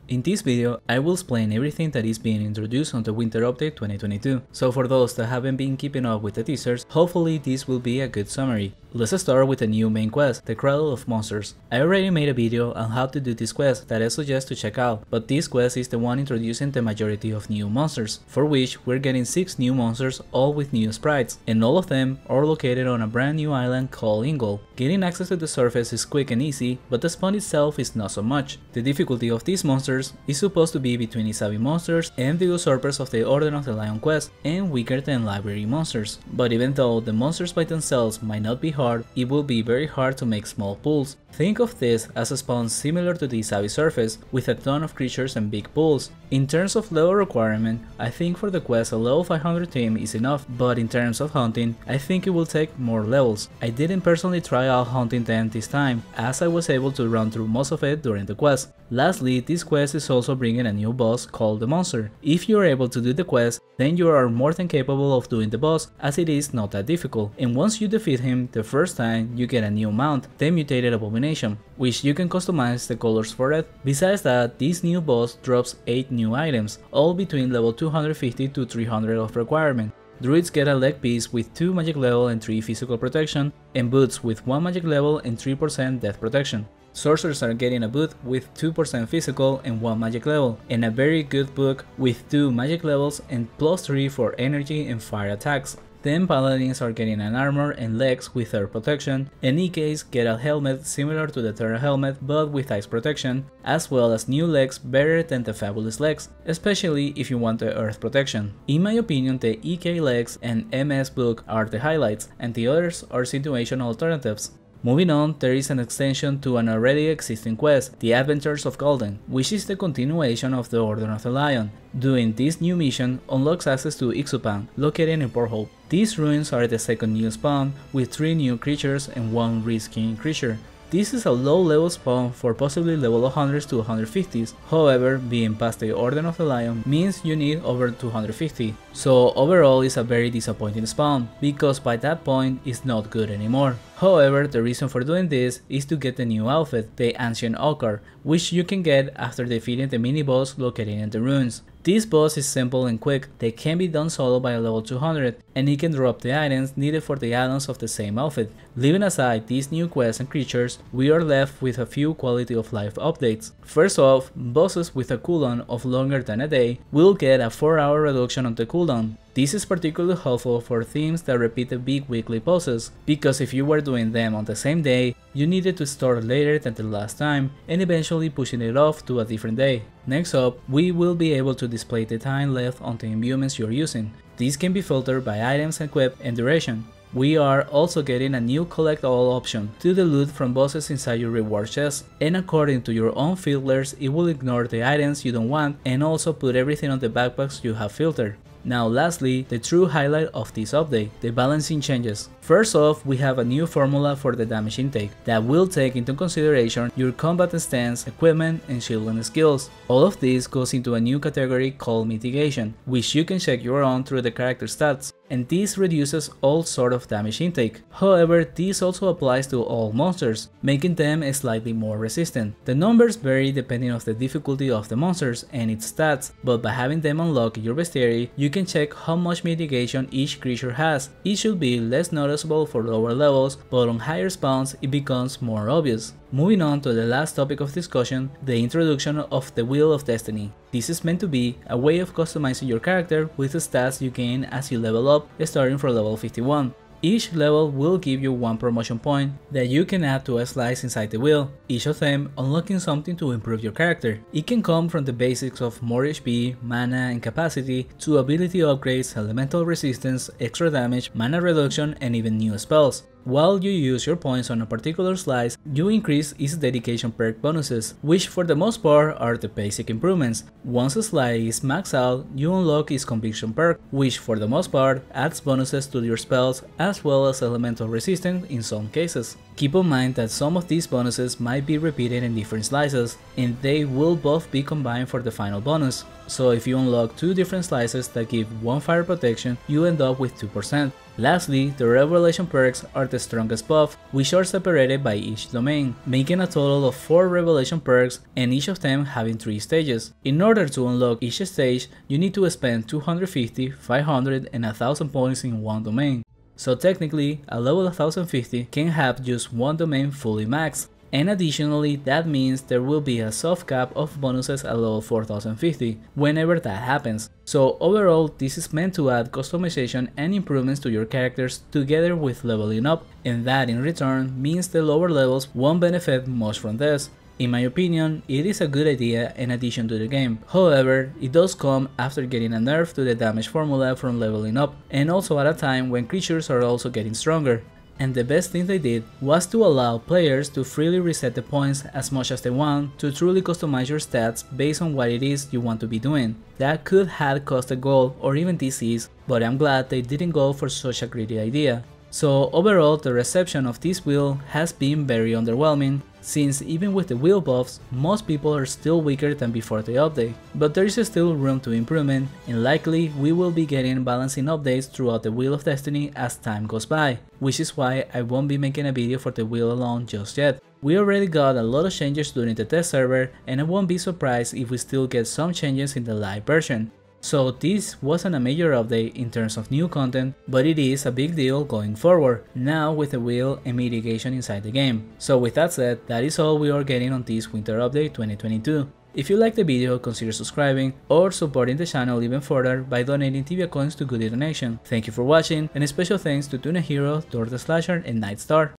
In this video, I will explain everything that is being introduced on the Winter Update 2022, so for those that haven't been keeping up with the teasers, hopefully this will be a good summary. Let's start with the new main quest, the Cradle of Monsters. I already made a video on how to do this quest that I suggest to check out, but this quest is the one introducing the majority of new monsters, for which we're getting 6 new monsters, all with new sprites, and all of them are located on a brand new island called Ingle. Getting access to the surface is quick and easy, but the spawn itself is not so much. The difficulty of these monsters is supposed to be between Isabi monsters and the usurpers of the Order of the Lion quest, and weaker than library monsters. But even though the monsters by themselves might not be hard, it will be very hard to make small pools. Think of this as a spawn similar to the Isabi surface, with a ton of creatures and big pools. In terms of level requirement, I think for the quest a level 500 team is enough, but in terms of hunting, I think it will take more levels. I didn't personally try out hunting them this time, as I was able to run through most of it during the quest. Lastly, this quest is also bringing a new boss called the Monster. If you are able to do the quest, then you are more than capable of doing the boss, as it is not that difficult, and once you defeat him the first time, you get a new mount, the Mutated Abomination, which you can customize the colors for it. Besides that, this new boss drops 8 new items, all between level 250 to 300 of requirement. Druids get a leg piece with 2 magic level and 3 physical protection, and boots with 1 magic level and 3% death protection. Sorcerers are getting a boot with 2% physical and 1 magic level, and a very good book with 2 magic levels and +3 for energy and fire attacks. Then paladins are getting an armor and legs with earth protection, and EKs get a helmet similar to the Terra helmet but with ice protection, as well as new legs better than the fabulous legs, especially if you want the earth protection. In my opinion, the EK legs and MS book are the highlights, and the others are situational alternatives. Moving on, there is an extension to an already existing quest, The Adventures of Golden, which is the continuation of the Order of the Lion. Doing this new mission unlocks access to Ixupan, located in Port Hope. These ruins are the second new spawn, with 3 new creatures and 1 risky creature. This is a low level spawn for possibly level 100s to 150s, however, being past the Order of the Lion means you need over 250, so overall it's a very disappointing spawn, because by that point it's not good anymore. However, the reason for doing this is to get the new outfit, the Ancient Ochre, which you can get after defeating the mini boss located in the ruins. This boss is simple and quick, they can be done solo by a level 200, and it can drop the items needed for the add-ons of the same outfit. Leaving aside these new quests and creatures, we are left with a few quality of life updates. First off, bosses with a cooldown of longer than a day will get a 4-hour reduction on the cooldown. This is particularly helpful for themes that repeat the big weekly bosses, because if you were doing them on the same day, you needed to start later than the last time, and eventually pushing it off to a different day. Next up, we will be able to display the time left on the imbuements you're using. These can be filtered by items equipped and duration. We are also getting a new collect all option to the loot from bosses inside your reward chest, and according to your own filters, it will ignore the items you don't want and also put everything on the backpacks you have filtered. Now lastly, the true highlight of this update, the balancing changes. First off, we have a new formula for the damage intake that will take into consideration your combat stance, equipment, and shielding skills. All of this goes into a new category called Mitigation, which you can check your own through the character stats, and this reduces all sort of damage intake. However, this also applies to all monsters, making them slightly more resistant. The numbers vary depending on the difficulty of the monsters and its stats, but by having them unlocked in your bestiary, you can check how much mitigation each creature has. It should be less noticeable for lower levels, but on higher spawns it becomes more obvious. Moving on to the last topic of discussion, the introduction of the Wheel of Destiny. This is meant to be a way of customizing your character with the stats you gain as you level up, starting from level 51. Each level will give you 1 promotion point that you can add to a slice inside the wheel, each of them unlocking something to improve your character. It can come from the basics of more HP, mana and capacity, to ability upgrades, elemental resistance, extra damage, mana reduction, and even new spells. While you use your points on a particular slice, you increase its dedication perk bonuses, which for the most part are the basic improvements. Once a slice is maxed out, you unlock its conviction perk, which for the most part adds bonuses to your spells as well as elemental resistance in some cases. Keep in mind that some of these bonuses might be repeated in different slices, and they will both be combined for the final bonus. So if you unlock 2 different slices that give 1 fire protection, you end up with 2%. Lastly, the Revelation perks are the strongest buff, which are separated by each domain, making a total of 4 Revelation perks and each of them having 3 stages. In order to unlock each stage, you need to spend 250, 500 and 1000 points in one domain. So technically, a level 1050 can have just one domain fully maxed. And additionally, that means there will be a soft cap of bonuses at level 4050 whenever that happens. So overall, this is meant to add customization and improvements to your characters together with leveling up, and that in return means the lower levels won't benefit much from this. In my opinion, it is a good idea in addition to the game. However, it does come after getting a nerf to the damage formula from leveling up, and also at a time when creatures are also getting stronger. And the best thing they did was to allow players to freely reset the points as much as they want to truly customize your stats based on what it is you want to be doing. That could have cost a goal or even DCs, but I'm glad they didn't go for such a greedy idea. So overall, the reception of this wheel has been very underwhelming, since even with the wheel buffs, most people are still weaker than before the update. But there is still room to improvement, and likely we will be getting balancing updates throughout the Wheel of Destiny as time goes by, which is why I won't be making a video for the wheel alone just yet. We already got a lot of changes during the test server, and I won't be surprised if we still get some changes in the live version. So this wasn't a major update in terms of new content, but it is a big deal going forward, now with the wheel and mitigation inside the game. So with that said, that is all we are getting on this winter update 2022. If you liked the video, consider subscribing or supporting the channel even further by donating Tibia coins to Gudii donation. Thank you for watching, and a special thanks to Tuna Hero, Dor the Slasher and Nightstar.